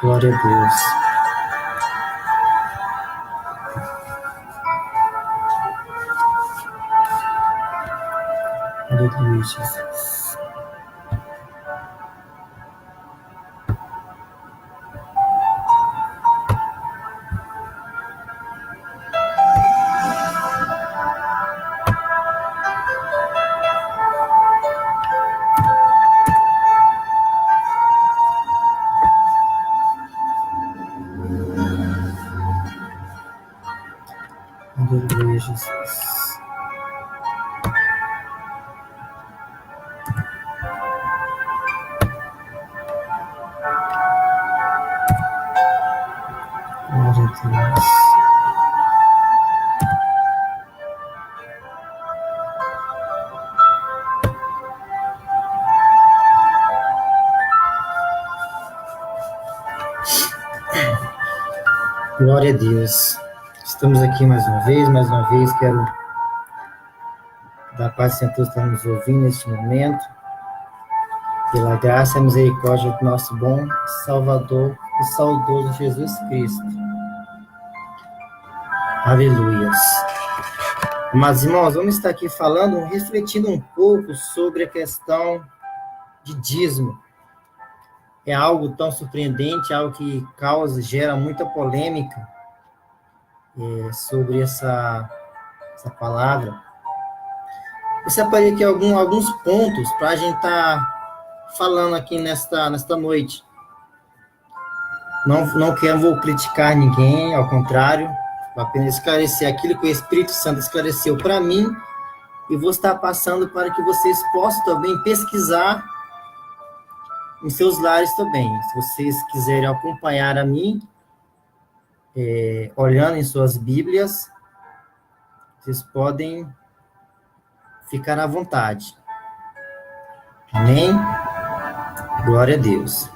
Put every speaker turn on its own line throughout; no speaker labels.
Glória a Deus. Aleluia, Jesus. Aleluia, Jesus. Glória a Deus. Glória a Deus. Estamos aqui mais uma vez, quero dar paz a todos que estão nos ouvindo neste momento, pela graça e misericórdia do nosso bom Salvador e saudoso Jesus Cristo. Aleluias. Mas, irmãos, vamos estar aqui falando, refletindo um pouco sobre a questão de dízimo. É algo tão surpreendente, algo que gera muita polêmica sobre essa palavra. Eu separei aqui alguns pontos para a gente estar falando aqui nesta noite. Não vou criticar ninguém, ao contrário, vou apenas esclarecer aquilo que o Espírito Santo esclareceu para mim e vou estar passando para que vocês possam também pesquisar em seus lares também. Se vocês quiserem acompanhar a mim, olhando em suas Bíblias, vocês podem ficar à vontade. Amém? Glória a Deus.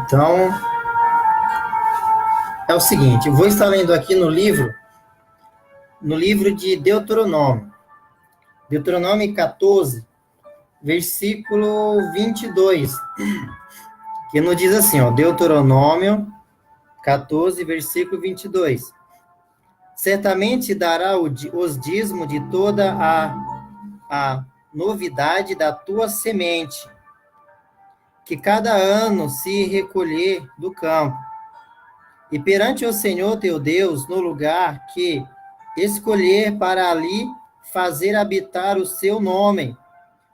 Então, é o seguinte, eu vou estar lendo aqui no livro de Deuteronômio. Deuteronômio 14, versículo 22, que nos diz assim, Deuteronômio 14, versículo 22. Certamente dará os dízimos de toda a novidade da tua semente, que cada ano se recolher do campo, e perante o Senhor teu Deus, no lugar que escolher para ali fazer habitar o seu nome,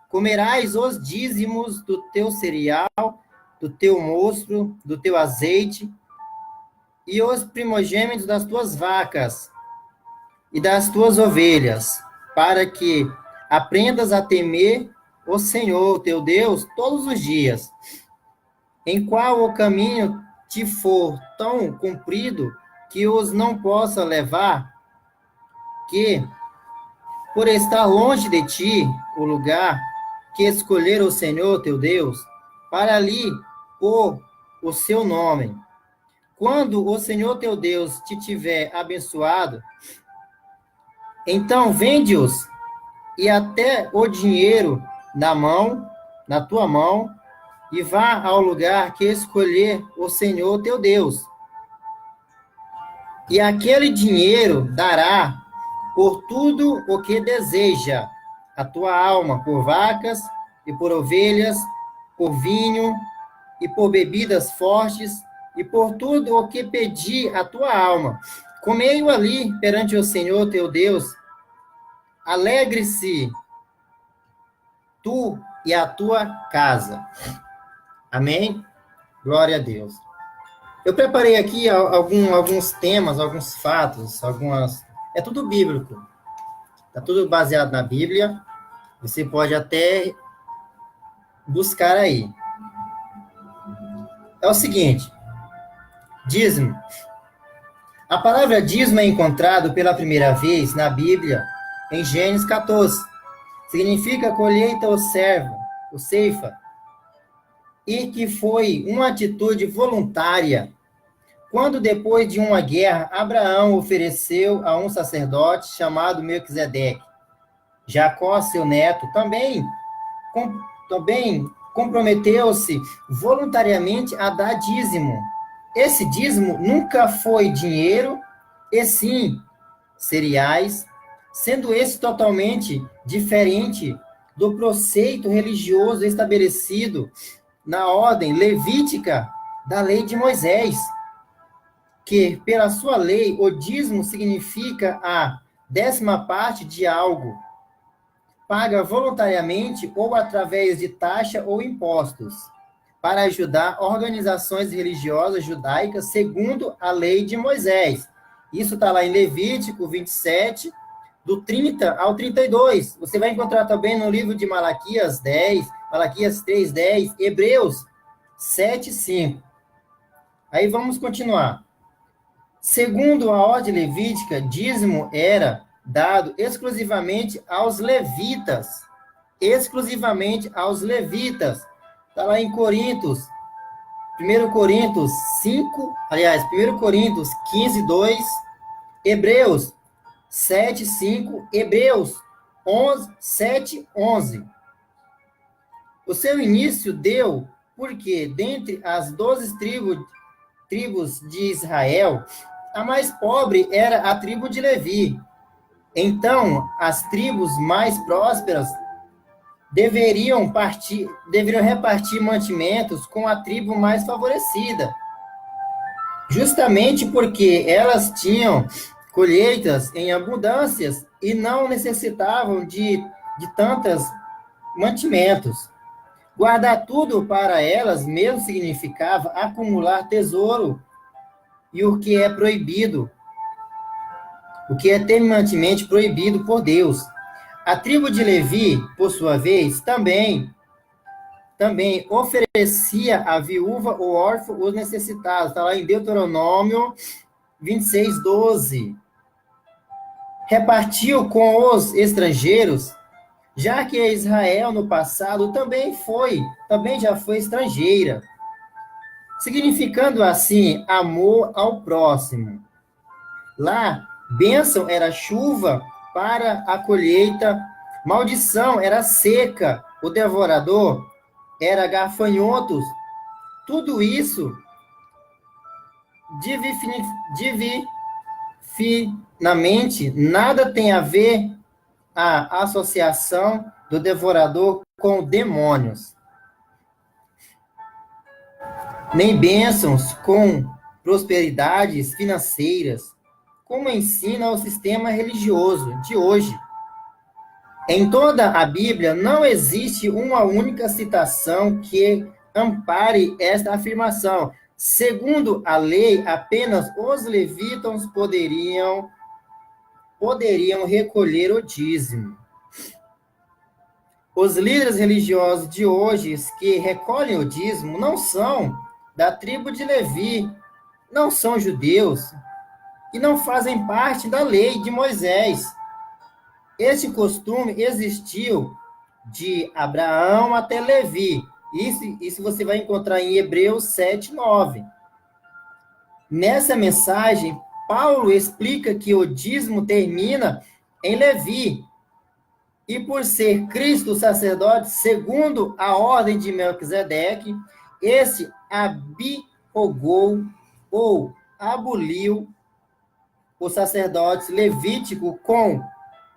comerás os dízimos do teu cereal, do teu mosto, do teu azeite, e os primogênitos das tuas vacas e das tuas ovelhas, para que aprendas a temer o Senhor, teu Deus, todos os dias, em qual o caminho te for tão comprido que os não possa levar, que, por estar longe de ti, o lugar que escolher o Senhor, teu Deus, para ali pôr o seu nome. Quando o Senhor, teu Deus, te tiver abençoado, então vende-os, e até o dinheiro na tua mão, e vá ao lugar que escolher o Senhor teu Deus. E aquele dinheiro dará por tudo o que deseja a tua alma, por vacas e por ovelhas, por vinho e por bebidas fortes, e por tudo o que pedir a tua alma. Comei-o ali perante o Senhor teu Deus. Alegre-se tu e a tua casa. Amém? Glória a Deus. Eu preparei aqui alguns temas, alguns fatos, é tudo bíblico. Está tudo baseado na Bíblia. Você pode até buscar aí. É o seguinte, dízimo. A palavra dízimo é encontrado pela primeira vez na Bíblia, em Gênesis 14. Significa colheita ou ceifa, e que foi uma atitude voluntária. Quando, depois de uma guerra, Abraão ofereceu a um sacerdote chamado Melquisedeque, Jacó, seu neto, também comprometeu-se voluntariamente a dar dízimo. Esse dízimo nunca foi dinheiro, e sim cereais, sendo esse totalmente diferente do preceito religioso estabelecido na ordem levítica da lei de Moisés, que, pela sua lei, o dízimo significa a 10ª parte de algo, paga voluntariamente ou através de taxa ou impostos, para ajudar organizações religiosas judaicas segundo a lei de Moisés. Isso está lá em Levítico 27, do 30 ao 32. Você vai encontrar também no livro de Malaquias 10, Malaquias 3, 10, Hebreus 7, 5. Aí vamos continuar. Segundo a ordem levítica, dízimo era dado exclusivamente aos levitas. Exclusivamente aos levitas. Está lá em Coríntios, 1 Coríntios 5, aliás, 1 Coríntios 15, 2, Hebreus 7, 5, Hebreus 11, 7, 11. O seu início deu porque, dentre as 12 tribos de Israel, a mais pobre era a tribo de Levi. Então, as tribos mais prósperas deveriam repartir mantimentos com a tribo mais favorecida, justamente porque elas tinham colheitas em abundâncias e não necessitavam de tantos mantimentos. Guardar tudo para elas mesmo significava acumular tesouro, e o que é proibido, o que é terminantemente proibido por Deus. A tribo de Levi, por sua vez, também oferecia à viúva, o órfão, os necessitados. Está lá em Deuteronômio 26, 12. Repartiu com os estrangeiros, já que Israel no passado também já foi estrangeira, significando assim amor ao próximo. Lá, bênção era chuva para a colheita, maldição era seca, o devorador era gafanhotos. Tudo isso divinamente nada tem a ver a associação do devorador com demônios, nem bênçãos com prosperidades financeiras, como ensina o sistema religioso de hoje. Em toda a Bíblia, não existe uma única citação que ampare esta afirmação. Segundo a lei, apenas os levitas poderiam recolher o dízimo. Os líderes religiosos de hoje que recolhem o dízimo não são da tribo de Levi, não são judeus e não fazem parte da lei de Moisés. Este costume existiu de Abraão até Levi. Isso você vai encontrar em Hebreus 7, 9. Nessa mensagem, Paulo explica que o dízimo termina em Levi. E por ser Cristo sacerdote, segundo a ordem de Melquisedeque, esse abrogou ou aboliu o sacerdote levítico com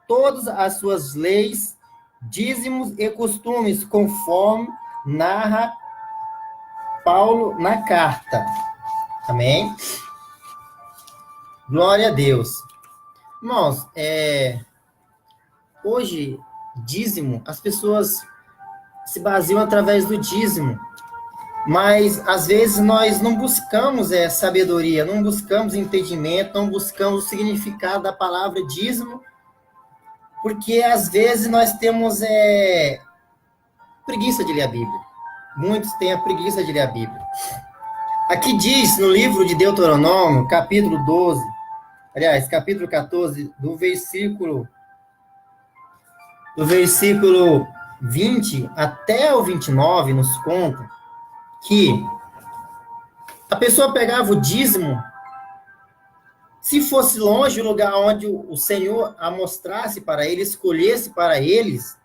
todas as suas leis, dízimos e costumes, conforme narra Paulo na carta. Amém? Glória a Deus. Irmãos, hoje, dízimo, as pessoas se baseiam através do dízimo, mas às vezes nós não buscamos sabedoria, não buscamos entendimento, não buscamos o significado da palavra dízimo, porque às vezes nós temos preguiça de ler a Bíblia. Muitos têm a preguiça de ler a Bíblia. Aqui diz no livro de Deuteronômio, capítulo 12, aliás, capítulo 14, do versículo 20 até o 29, nos conta que a pessoa pegava o dízimo, se fosse longe o lugar onde o Senhor a mostrasse para eles, escolhesse para eles,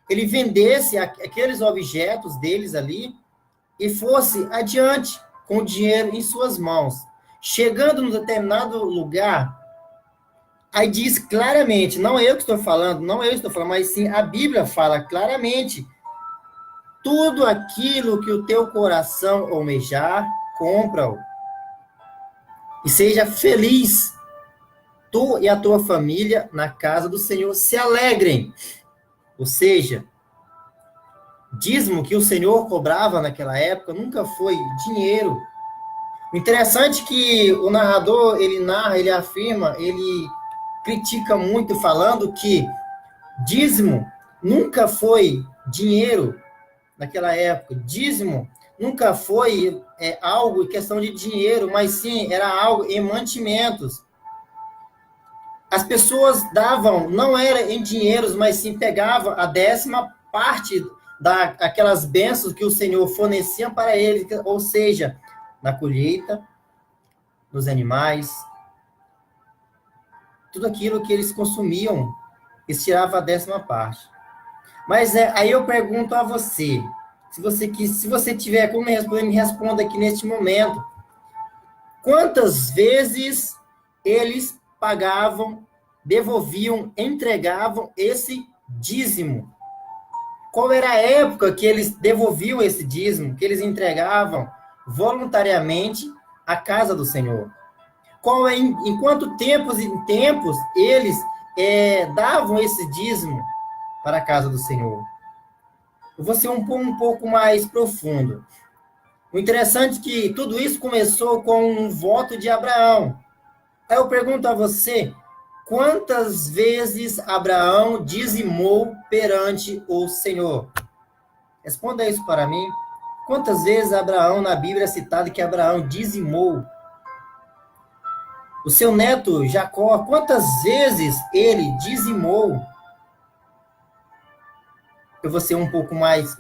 ele vendesse aqueles objetos deles ali e fosse adiante com o dinheiro em suas mãos. Chegando num determinado lugar, aí diz claramente, não é eu que estou falando, não eu estou falando, mas sim a Bíblia fala claramente, tudo aquilo que o teu coração almejar, compra-o. E seja feliz, tu e a tua família, na casa do Senhor, se alegrem. Ou seja, dízimo que o Senhor cobrava naquela época nunca foi dinheiro. O interessante é que o narrador, ele narra, ele afirma, ele critica muito, falando que dízimo nunca foi dinheiro naquela época. Dízimo nunca foi algo em questão de dinheiro, mas sim era algo em mantimentos. As pessoas davam, não era em dinheiros, mas sim pegava a 10ª parte daquelas bênçãos que o Senhor fornecia para eles, ou seja, na colheita, nos animais, tudo aquilo que eles consumiam, eles tiravam a 10ª parte. Mas aí eu pergunto a você, se você tiver como me responder, me responda aqui neste momento. Quantas vezes eles pagavam, devolviam, entregavam esse dízimo? Qual era a época que eles devolviam esse dízimo, que eles entregavam voluntariamente à casa do Senhor? Em quanto tempos eles davam esse dízimo para a casa do Senhor? Eu vou ser um pouco mais profundo. O interessante é que tudo isso começou com um voto de Abraão. Aí eu pergunto a você, quantas vezes Abraão dizimou perante o Senhor? Responda isso para mim. Quantas vezes Abraão, na Bíblia, é citado que Abraão dizimou? O seu neto Jacó, quantas vezes ele dizimou? Eu vou ser um pouco mais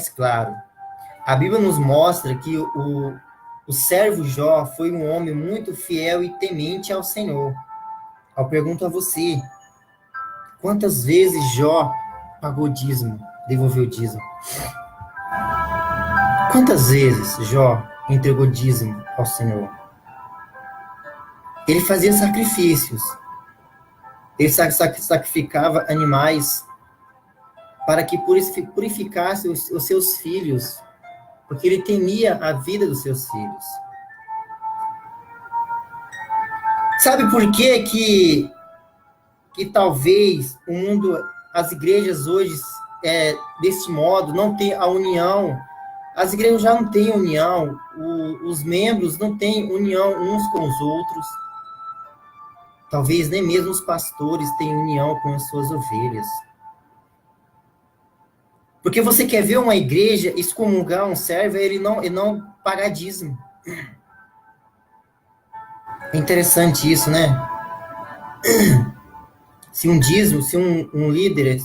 claro. A Bíblia nos mostra que o servo Jó foi um homem muito fiel e temente ao Senhor. Eu pergunto a você, quantas vezes Jó pagou dízimo, devolveu dízimo? Quantas vezes Jó entregou dízimo ao Senhor? Ele fazia sacrifícios. Ele sacrificava animais para que purificasse os seus filhos, porque ele temia a vida dos seus filhos. Sabe por que talvez o mundo, as igrejas hoje, desse modo, não tem a união? As igrejas já não têm união, os membros não têm união uns com os outros. Talvez nem mesmo os pastores tenham união com as suas ovelhas. Porque você quer ver uma igreja excomungar um servo e não pagar dízimo. É interessante isso, né? Se um dízimo, se um líder,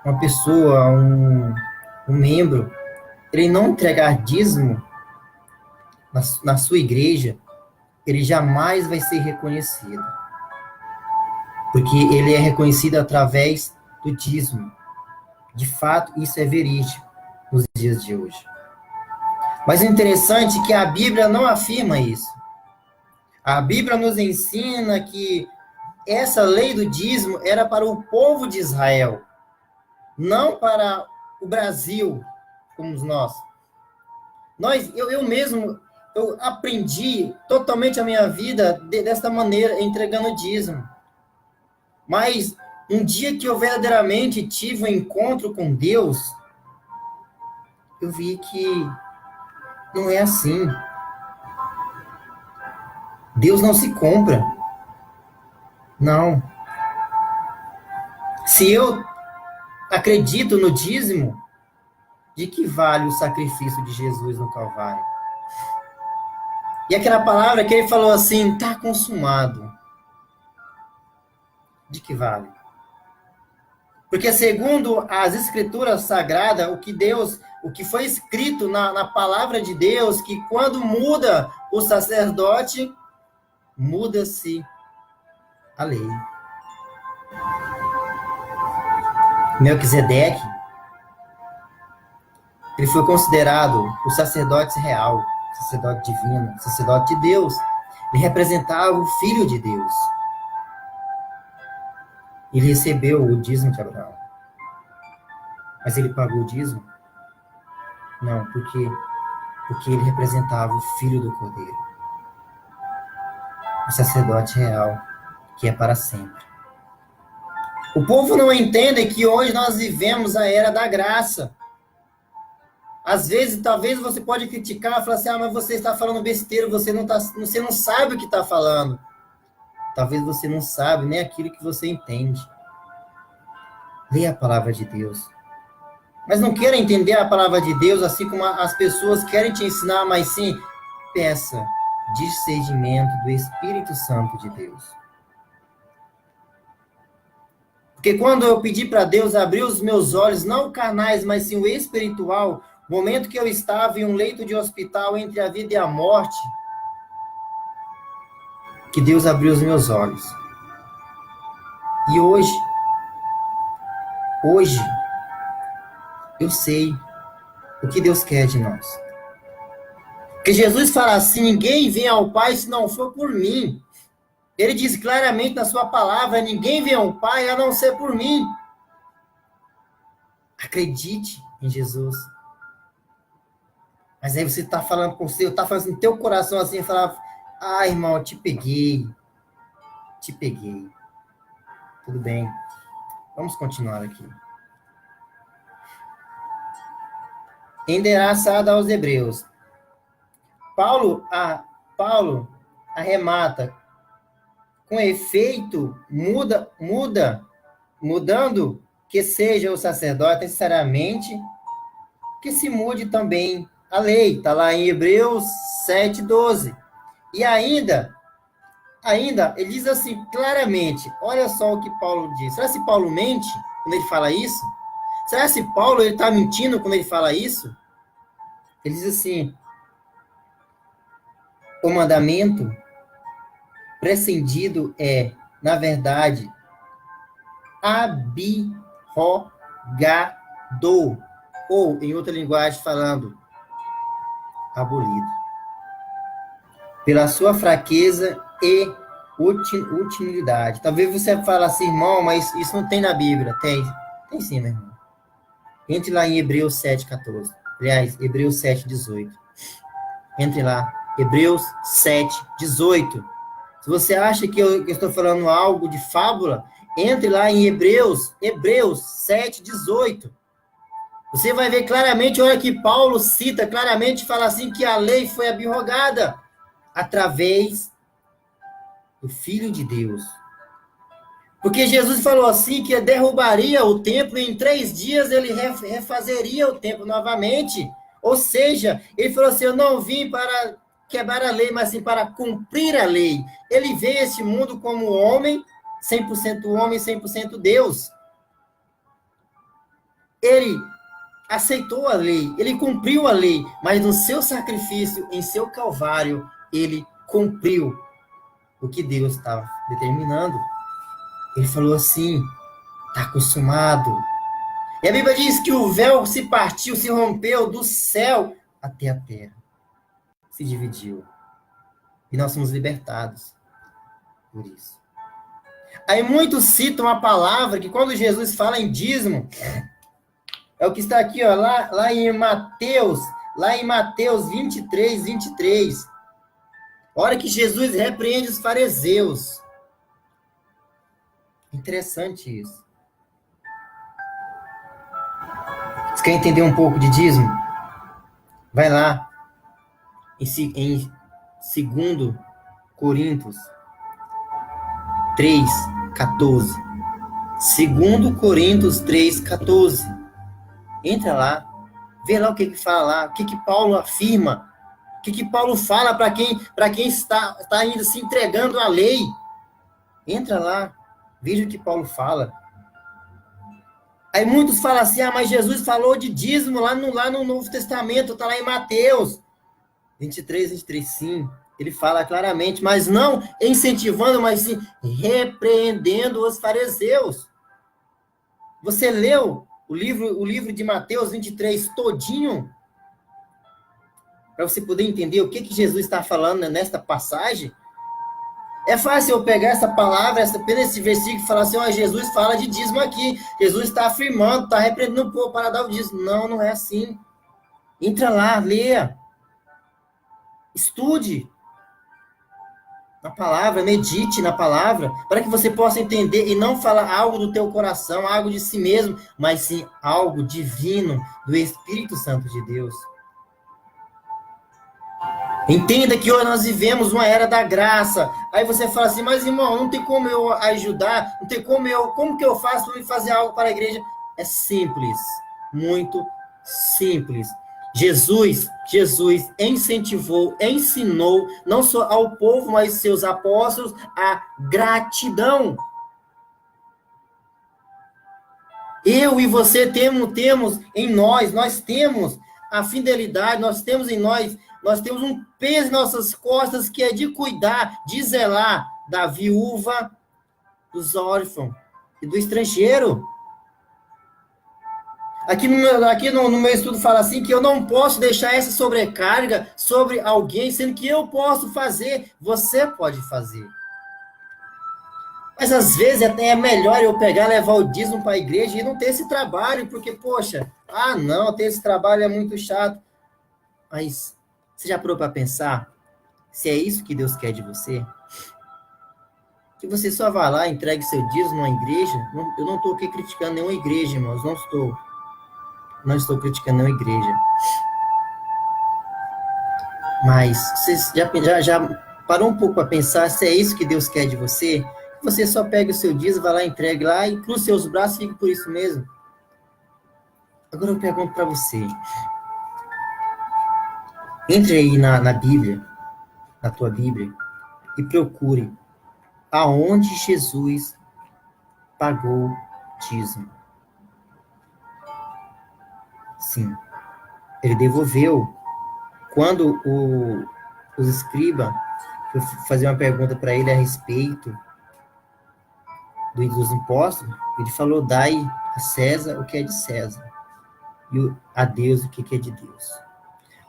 uma pessoa, um membro, ele não entregar dízimo na sua igreja, ele jamais vai ser reconhecido. Porque ele é reconhecido através do dízimo. De fato, isso é verídico nos dias de hoje. Mas o interessante é que a Bíblia não afirma isso. A Bíblia nos ensina que essa lei do dízimo era para o povo de Israel, não para o Brasil, como nós. Eu mesmo aprendi totalmente a minha vida desta maneira, entregando dízimo. Mas um dia que eu verdadeiramente tive um encontro com Deus, eu vi que não é assim. Deus não se compra. Não. Se eu acredito no dízimo, de que vale o sacrifício de Jesus no Calvário? E aquela palavra que ele falou assim, está consumado. De que vale? Porque segundo as escrituras sagradas, o que foi escrito na palavra de Deus, que quando muda o sacerdote, muda-se a lei. Melquisedeque, ele foi considerado o sacerdote real, sacerdote divino, sacerdote de Deus. Ele representava o Filho de Deus. Ele recebeu o dízimo de Abraão. Mas ele pagou o dízimo? Não, porque ele representava o Filho do Cordeiro. O sacerdote real, que é para sempre. O povo não entende que hoje nós vivemos a era da graça. Às vezes, talvez você pode criticar, falar assim, mas você está falando besteira, você não sabe o que está falando. Talvez você não sabe nem aquilo que você entende. Leia a palavra de Deus. Mas não queira entender a palavra de Deus assim como as pessoas querem te ensinar, mas sim, peça discernimento do Espírito Santo de Deus. Porque quando eu pedi para Deus abrir os meus olhos, não carnais, mas sim o espiritual, no momento que eu estava em um leito de hospital entre a vida e a morte, que Deus abriu os meus olhos. E hoje, eu sei o que Deus quer de nós. Porque Jesus fala assim, ninguém vem ao Pai se não for por mim. Ele diz claramente na sua palavra, ninguém vem ao Pai a não ser por mim. Acredite em Jesus. Mas aí você está falando com você, está fazendo no teu coração assim, falar, irmão, eu te peguei. Tudo bem. Vamos continuar aqui. Endereçada aos Hebreus. Paulo arremata, com efeito, mudando que seja o sacerdote necessariamente, que se mude também a lei. Está lá em Hebreus 7:12. E ainda, ele diz assim, claramente, olha só o que Paulo diz. Será que Paulo mente quando ele fala isso? Será que Paulo está mentindo quando ele fala isso? Ele diz assim, o mandamento prescindido é, na verdade, abrogado, ou, em outra linguagem falando, abolido. Pela sua fraqueza e utilidade. Talvez você fale assim, irmão, mas isso não tem na Bíblia. Tem sim, meu irmão. Entre lá em Hebreus 7:14. Aliás, Hebreus 7:18. Entre lá. Hebreus 7:18. Se você acha que eu estou falando algo de fábula, entre lá em Hebreus 7:18. Você vai ver claramente, olha que Paulo cita claramente, fala assim, que a lei foi abrogada através do Filho de Deus. Porque Jesus falou assim, que derrubaria o templo e em 3 dias ele refazeria o templo novamente. Ou seja, ele falou assim, eu não vim para quebrar a lei, mas sim para cumprir a lei. Ele veio a este mundo como homem, 100% homem, 100% Deus. Ele aceitou a lei, ele cumpriu a lei, mas no seu sacrifício, em seu calvário, ele cumpriu o que Deus estava determinando. Ele falou assim, está consumado. E a Bíblia diz que o véu se partiu, se rompeu do céu até a terra. Se dividiu. E nós somos libertados por isso. Aí muitos citam a palavra que quando Jesus fala em dízimo, é o que está aqui, ó, lá em Mateus 23:23. Olha que Jesus repreende os fariseus. Interessante isso. Você quer entender um pouco de dízimo? Vai lá em 2 Coríntios 3:14. 2 Coríntios 3:14. Entra lá, vê lá o que fala lá, o que Paulo afirma, o que Paulo fala para quem está ainda se entregando à lei. Entra lá, veja o que Paulo fala. Aí muitos falam assim, mas Jesus falou de dízimo lá no Novo Testamento, está lá em Mateus 23:23, sim. Ele fala claramente, mas não incentivando, mas sim repreendendo os fariseus. Você leu o livro de Mateus 23 todinho? Para você poder entender o que Jesus está falando nesta passagem? É fácil eu pegar essa palavra, apenas esse versículo e falar assim, ó, Jesus fala de dízimo aqui. Jesus está afirmando, está repreendendo o povo para dar o dízimo. Não, não é assim. Entra lá, leia. Estude na palavra, medite na palavra, para que você possa entender e não falar algo do teu coração, algo de si mesmo, mas sim algo divino do Espírito Santo de Deus. Entenda que hoje nós vivemos uma era da graça. Aí você fala assim, mas irmão, não tem como eu ajudar, não tem como que eu faço para fazer algo para a igreja? É simples, muito simples. Jesus incentivou, ensinou, não só ao povo, mas seus apóstolos, a gratidão. Eu e você temos em nós temos a fidelidade, nós temos em nós temos um peso em nossas costas que é de cuidar, de zelar da viúva, dos órfãos e do estrangeiro. Aqui no meu estudo fala assim que eu não posso deixar essa sobrecarga sobre alguém, sendo que eu posso fazer, você pode fazer. Mas às vezes até é melhor eu pegar, levar o dízimo para a igreja e não ter esse trabalho, porque, poxa, não, ter esse trabalho é muito chato. Mas você já parou para pensar se é isso que Deus quer de você? Que você só vá lá, entregue seu dízimo numa igreja? Eu não estou aqui criticando nenhuma igreja, irmãos, não estou criticando nenhuma igreja. Mas você já parou um pouco para pensar se é isso que Deus quer de você? Você só pega o seu dízimo, vai lá, entregue lá e cruza seus braços e fica por isso mesmo. Agora eu pergunto para você. Entre aí na Bíblia, na tua Bíblia, e procure aonde Jesus pagou dízimo. Sim, ele devolveu. Quando os escribas faziam uma pergunta para ele a respeito dos impostos, ele falou, dai a César o que é de César, e a Deus o que é de Deus.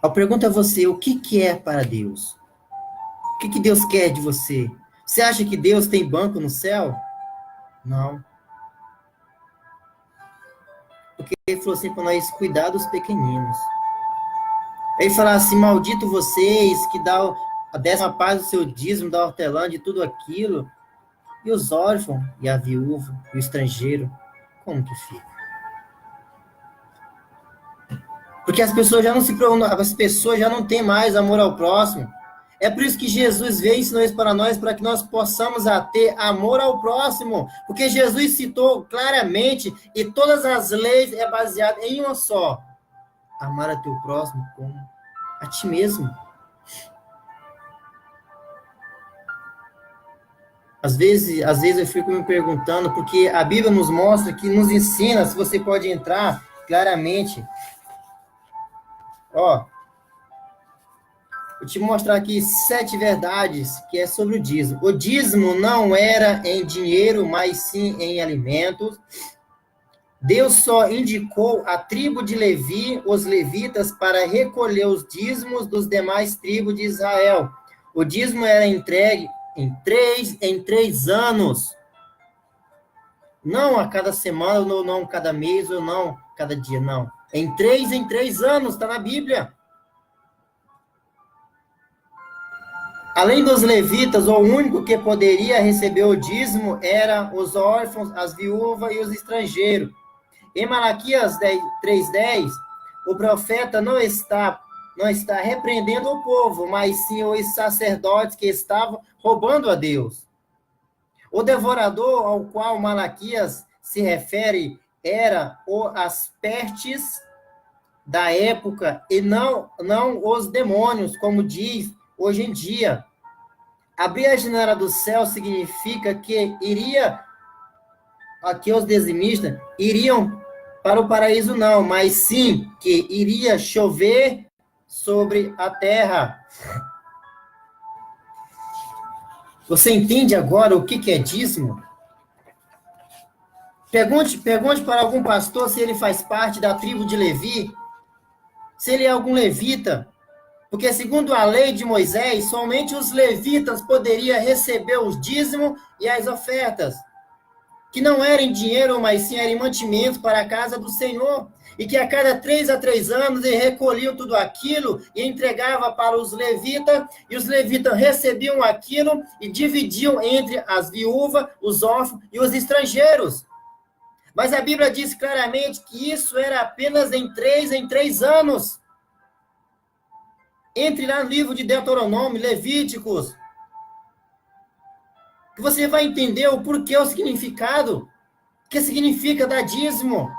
Eu pergunto a você, o que é para Deus? O que Deus quer de você? Você acha que Deus tem banco no céu? Não. Porque ele falou assim para nós cuidar dos pequeninos. Ele falou assim, maldito vocês que dá a 10ª parte do seu dízimo, da hortelã, de tudo aquilo, e os órfãos, e a viúva, e o estrangeiro, como que fica? Porque as pessoas já não têm mais amor ao próximo. É por isso que Jesus veio e ensinou isso para nós, para que nós possamos ter amor ao próximo. Porque Jesus citou claramente, e todas as leis é baseada em uma só. Amar a teu próximo como a ti mesmo. Às vezes eu fico me perguntando, porque a Bíblia nos mostra, que nos ensina, se você pode entrar claramente. Ó, vou te mostrar aqui 7 verdades que é sobre o dízimo. O dízimo não era em dinheiro, mas sim em alimentos. Deus só indicou a tribo de Levi, os levitas, para recolher os dízimos dos demais tribos de Israel. O dízimo era entregue em 3 anos. Não a cada semana, ou não cada mês, ou não cada dia, não. Em 3 anos, está na Bíblia. Além dos levitas, o único que poderia receber o dízimo era os órfãos, as viúvas e os estrangeiros. Em Malaquias 3:10, o profeta não está repreendendo o povo, mas sim os sacerdotes que estavam roubando a Deus. O devorador ao qual Malaquias se refere era o Aspertes da época e não os demônios, como diz hoje em dia. Abrir a janela do céu significa que os dizimistas iriam para o paraíso, não, mas sim que iria chover sobre a terra. Você entende agora o que é dízimo? Pergunte para algum pastor se ele faz parte da tribo de Levi, se ele é algum levita, porque segundo a lei de Moisés, somente os levitas poderiam receber os dízimos e as ofertas, que não eram em dinheiro, mas sim eram em mantimentos para a casa do Senhor, e que a cada 3 anos ele recolhiam tudo aquilo e entregava para os levitas, e os levitas recebiam aquilo e dividiam entre as viúvas, os órfãos e os estrangeiros. Mas a Bíblia diz claramente que isso era apenas em 3 anos. Entre lá no livro de Deuteronômio, Levíticos, que você vai entender o porquê, o significado, o que significa dar dízimo.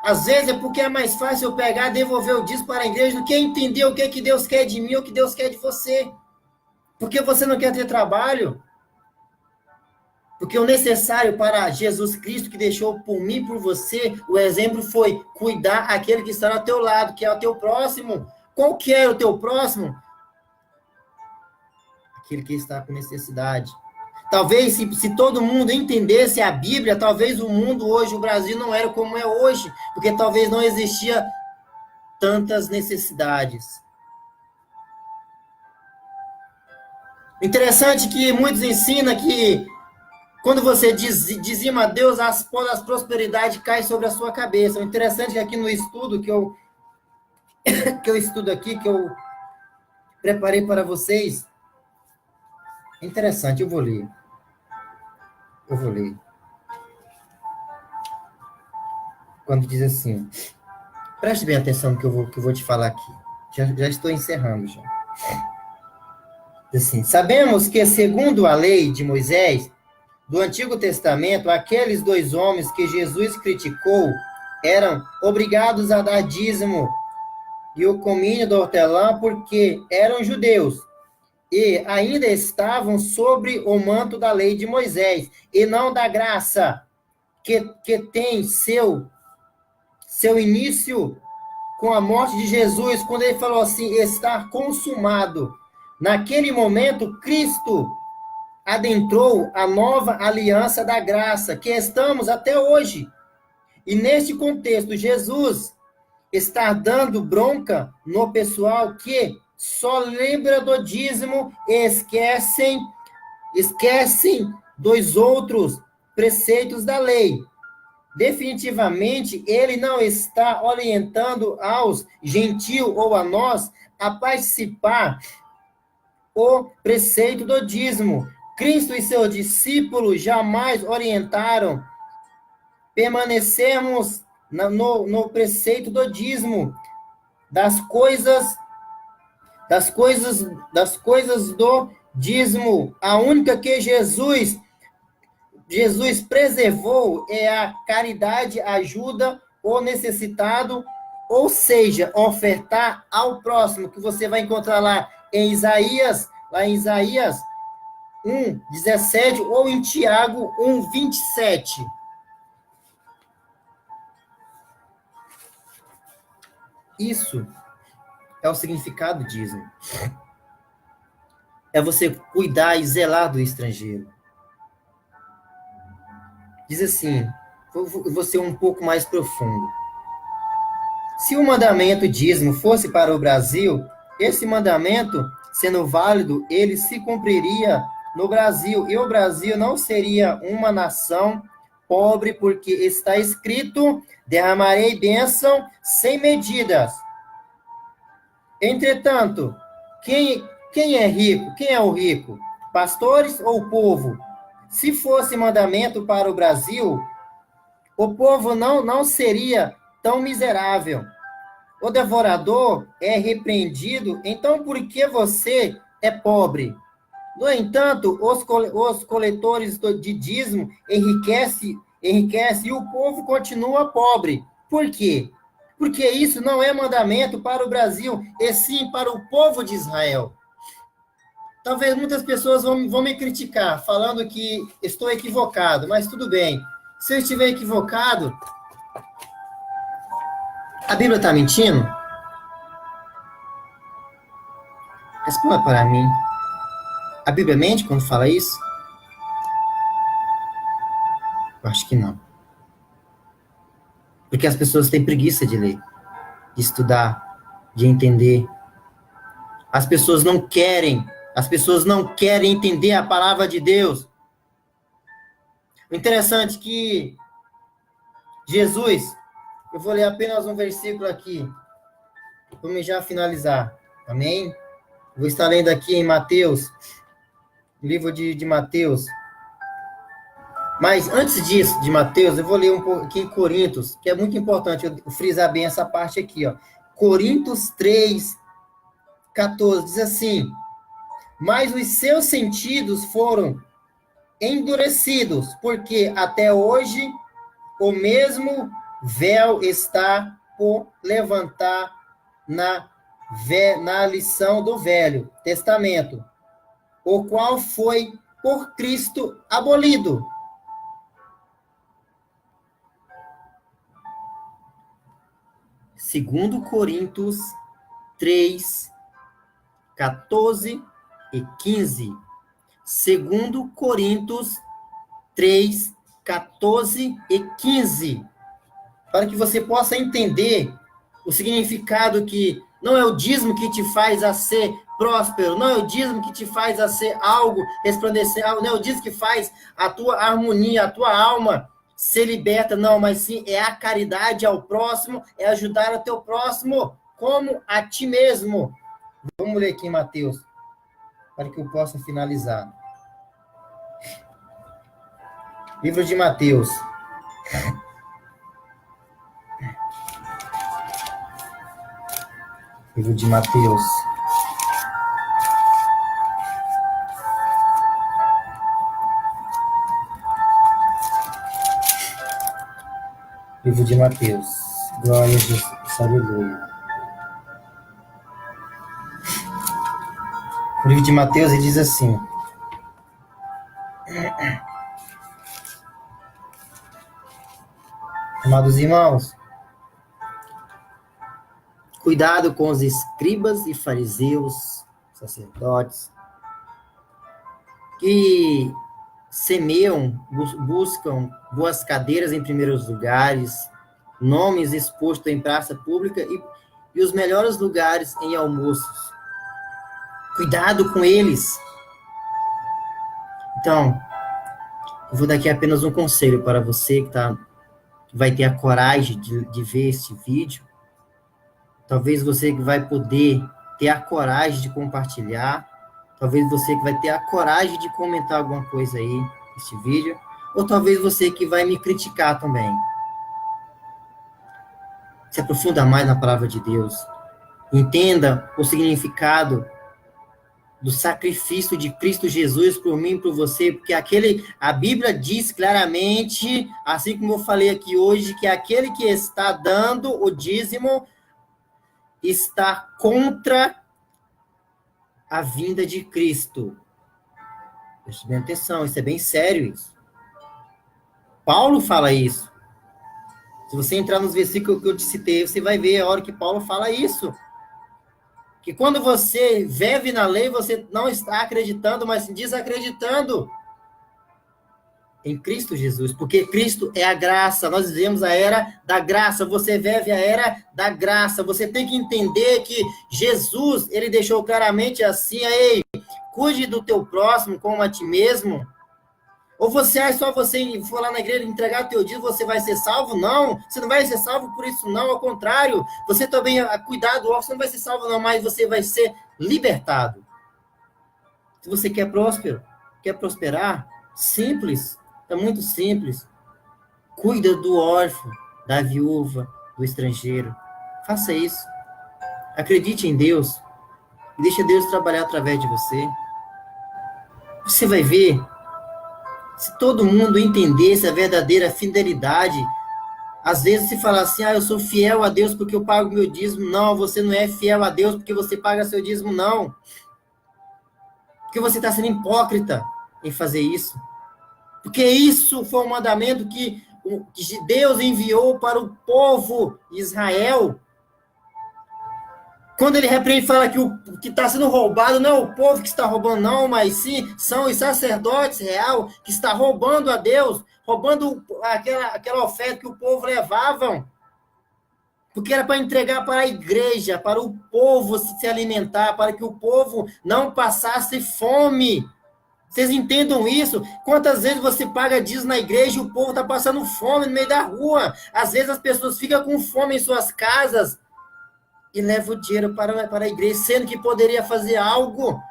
Às vezes é porque é mais fácil eu pegar e devolver o dízimo para a igreja do que entender o que Deus quer de mim, o que Deus quer de você. Porque você não quer ter trabalho. Porque o necessário para Jesus Cristo, que deixou por mim e por você, o exemplo foi cuidar aquele que está ao teu lado, que é o teu próximo. Qual que é o teu próximo? Aquele que está com necessidade. Talvez, se todo mundo entendesse a Bíblia, talvez o mundo hoje, o Brasil, não era como é hoje, porque talvez não existia tantas necessidades. Interessante que muitos ensinam que quando você dizima a Deus, as prosperidades caem sobre a sua cabeça. O interessante é que aqui no estudo que eu estudo aqui, que eu preparei para vocês, é interessante, eu vou ler. Quando diz assim, preste bem atenção no que eu vou te falar aqui. Já estou encerrando, já. Diz assim, sabemos que, segundo a lei de Moisés, do Antigo Testamento, aqueles 2 homens que Jesus criticou eram obrigados a dar dízimo e o comínio do hortelã porque eram judeus e ainda estavam sobre o manto da lei de Moisés e não da graça que tem seu início com a morte de Jesus, quando ele falou assim, está consumado. Naquele momento, Cristo adentrou a nova aliança da graça, que estamos até hoje. E neste contexto, Jesus está dando bronca no pessoal que só lembra do dízimo e esquecem dos outros preceitos da lei. Definitivamente, ele não está orientando aos gentios ou a nós a participar o preceito do dízimo. Cristo e seus discípulos jamais orientaram permanecermos no preceito do dízimo, das coisas do dízimo. A única que Jesus preservou é a caridade, ajuda o necessitado, ou seja, ofertar ao próximo, que você vai encontrar lá em Isaías 1:17 ou em Tiago 1:27. Isso é o significado do dízimo. É você cuidar e zelar do estrangeiro. Diz assim, vou ser um pouco mais profundo. Se o mandamento dízimo fosse para o Brasil, esse mandamento, sendo válido, ele se cumpriria no Brasil, e o Brasil não seria uma nação pobre, porque está escrito, derramarei bênção sem medidas. Entretanto, quem é rico? Quem é o rico? Pastores ou o povo? Se fosse mandamento para o Brasil, o povo não seria tão miserável. O devorador é repreendido, então por que você é pobre? No entanto, os coletores de dízimo enriquecem e o povo continua pobre. Por quê? Porque isso não é mandamento para o Brasil, e sim para o povo de Israel. Talvez muitas pessoas vão me criticar, falando que estou equivocado, mas tudo bem. Se eu estiver equivocado, a Bíblia está mentindo? Responda para mim. A Bíblia mente quando fala isso? Eu acho que não. Porque as pessoas têm preguiça de ler, de estudar, de entender. As pessoas não querem entender a palavra de Deus. O interessante é que Jesus, eu vou ler apenas um versículo aqui, vamos já finalizar, amém? Vou estar lendo aqui em Mateus, livro de Mateus. Mas antes disso, de Mateus, eu vou ler um pouco aqui em Coríntios, que é muito importante eu frisar bem essa parte aqui, ó. Coríntios 3, 14, diz assim: mas os seus sentidos foram endurecidos, porque até hoje o mesmo véu está por levantar na lição do Velho Testamento, o qual foi por Cristo abolido. Segundo Coríntios 3, 14 e 15. Segundo Coríntios 3, 14 e 15. Para que você possa entender o significado que não é o dízimo que te faz a ser próspero, não é o dízimo que te faz a ser algo, resplandecer algo, não é o dízimo que faz a tua harmonia, a tua alma ser liberta, não, mas sim é a caridade ao próximo, é ajudar o teu próximo como a ti mesmo. Vamos ler aqui em Mateus, para que eu possa finalizar. Livro de Mateus. Livro de Mateus. Livro de Mateus. Glória a Jesus. Aleluia. O livro de Mateus, ele diz assim: amados irmãos, cuidado com os escribas e fariseus, sacerdotes, que semeiam, buscam boas cadeiras em primeiros lugares, nomes expostos em praça pública e os melhores lugares em almoços. Cuidado com eles. Então, eu vou dar aqui apenas um conselho para você que vai ter a coragem de ver este vídeo. Talvez você que vai poder ter a coragem de compartilhar. Talvez você que vai ter a coragem de comentar alguma coisa aí neste vídeo. Ou talvez você que vai me criticar também. Se aprofunda mais na palavra de Deus. Entenda o significado do sacrifício de Cristo Jesus por mim e por você, porque a Bíblia diz claramente, assim como eu falei aqui hoje, que aquele que está dando o dízimo está contra a vinda de Cristo. Preste bem atenção, isso é bem sério isso. Paulo fala isso. Se você entrar nos versículos que eu te citei, você vai ver a hora que Paulo fala isso. Que quando você vive na lei, você não está acreditando, mas desacreditando em Cristo Jesus, porque Cristo é a graça, nós vivemos a era da graça, você vive a era da graça, você tem que entender que Jesus, ele deixou claramente assim, ei, cuide do teu próximo como a ti mesmo. Ou você acha só você for lá na igreja entregar o teu dízimo, você vai ser salvo? Não, você não vai ser salvo por isso não, ao contrário, você também, cuidado, você não vai ser salvo não, mas você vai ser libertado. Se você quer próspero, quer prosperar, simples, é muito simples. Cuida do órfão, da viúva, do estrangeiro. Faça isso. Acredite em Deus. E deixa Deus trabalhar através de você. Você vai ver, se todo mundo entendesse a verdadeira fidelidade, às vezes se fala assim, eu sou fiel a Deus porque eu pago meu dízimo. Não, você não é fiel a Deus porque você paga seu dízimo, não. Porque você está sendo hipócrita em fazer isso. Porque isso foi um mandamento que Deus enviou para o povo de Israel. Quando ele repreende e fala que o que está sendo roubado não é o povo que está roubando, não, mas sim são os sacerdotes que está roubando a Deus, roubando aquela oferta que o povo levavam. porque era para entregar para a igreja, para o povo se alimentar, para que o povo não passasse fome. Vocês entendam isso? Quantas vezes você paga dízimo na igreja e o povo está passando fome no meio da rua? Às vezes as pessoas ficam com fome em suas casas e levam o dinheiro para a igreja, sendo que poderia fazer algo.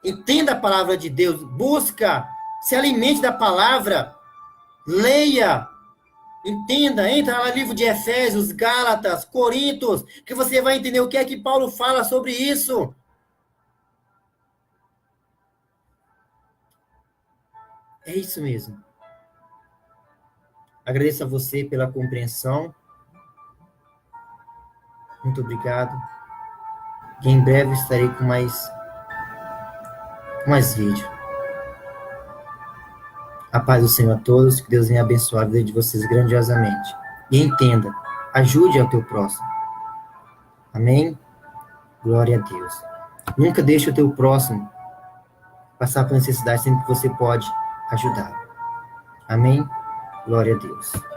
Entenda a palavra de Deus, busca, se alimente da palavra, leia, entenda, entra lá no livro de Efésios, Gálatas, Coríntios, que você vai entender o que é que Paulo fala sobre isso. É isso mesmo. Agradeço a você pela compreensão. Muito obrigado. E em breve estarei com mais vídeo. A paz do Senhor a todos, que Deus venha abençoar a vida de vocês grandiosamente. E entenda, ajude ao teu próximo. Amém? Glória a Deus. Nunca deixe o teu próximo passar por necessidade, sendo que você pode ajudar. Amém? Glória a Deus.